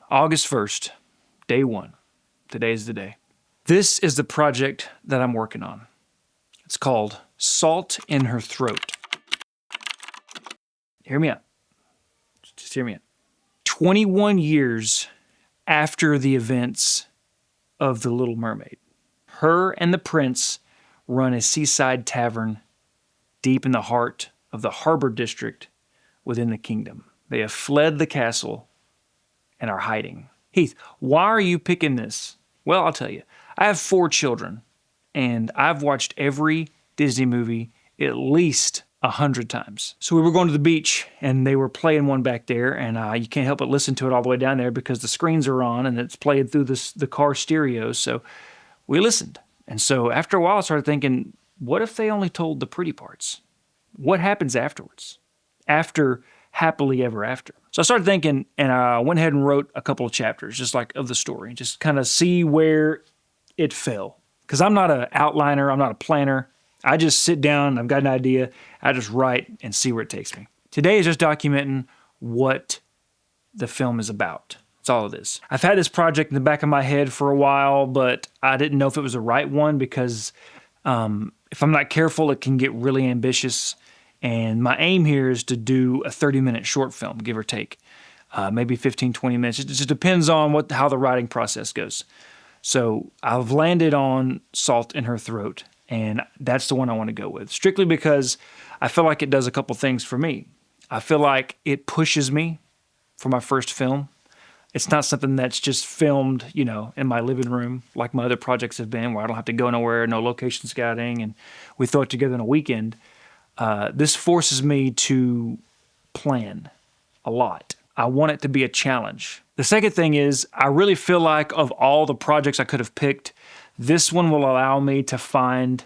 August 1st, day one. Today is the day. This is the project that I'm working on. It's called Salt in Her Throat. Hear me out. Just hear me out. 21 years after the events of The Little Mermaid, her and the prince run a seaside tavern deep in the heart of the harbor district within the kingdom. They have fled the castle and are hiding. Heath, why are you picking this? Well, I'll tell you. I have 4 children, and I've watched every Disney movie at least 100 times. So we were going to the beach, and they were playing one back there, and you can't help but listen to it all the way down there because the screens are on, and it's playing through the car stereo. So we listened. And so after a while, I started thinking, what if they only told the pretty parts? What happens afterwards? After Happily Ever After. So I started thinking, and I went ahead and wrote a couple of chapters, just like of the story, just kind of see where it fell. Because I'm not an outliner, I'm not a planner. I just sit down, I've got an idea, I just write and see where it takes me. Today is just documenting what the film is about. That's all it is. I've had this project in the back of my head for a while, but I didn't know if it was the right one because if I'm not careful, it can get really ambitious. And my aim here is to do a 30-minute short film, give or take. Maybe 15, 20 minutes. It just depends on how the writing process goes. So I've landed on Salt in Her Throat, and that's the one I want to go with, strictly because I feel like it does a couple things for me. I feel like it pushes me for my first film. It's not something that's just filmed, in my living room like my other projects have been, where I don't have to go nowhere, no location scouting, and we throw it together in a weekend. This forces me to plan a lot. I want it to be a challenge. The second thing is, I really feel like of all the projects I could have picked, this one will allow me to find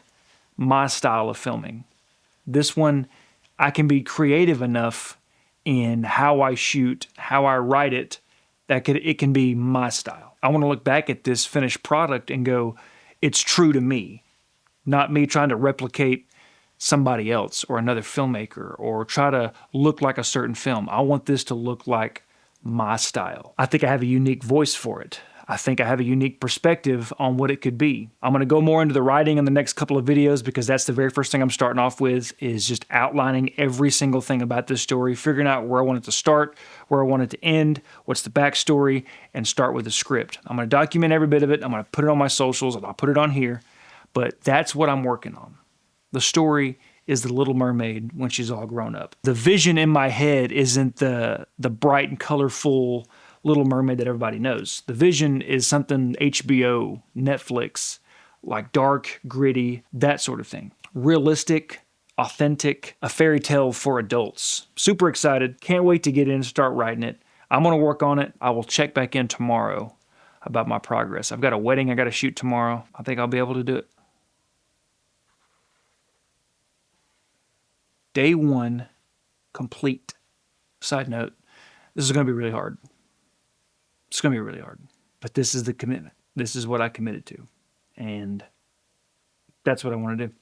my style of filming. This one, I can be creative enough in how I shoot, how I write it, that it can be my style. I want to look back at this finished product and go, it's true to me, not me trying to replicate somebody else or another filmmaker or try to look like a certain film. I want this to look like my style. I think I have a unique voice for it. I think I have a unique perspective on what it could be. I'm going to go more into the writing in the next couple of videos because that's the very first thing I'm starting off with, is just outlining every single thing about this story, figuring out where I want it to start, where I want it to end, what's the backstory, and start with the script. I'm going to document every bit of it. I'm going to put it on my socials, and I'll put it on here. But that's what I'm working on. The story is The Little Mermaid when she's all grown up. The vision in my head isn't the bright and colorful Little Mermaid that everybody knows. The vision is something HBO, Netflix, like dark, gritty, that sort of thing. Realistic, authentic, a fairy tale for adults. Super excited. Can't wait to get in and start writing it. I'm going to work on it. I will check back in tomorrow about my progress. I've got a wedding I got to shoot tomorrow. I think I'll be able to do it. Day one, complete. Side note, this is going to be really hard. It's going to be really hard. But this is the commitment. This is what I committed to. And that's what I want to do.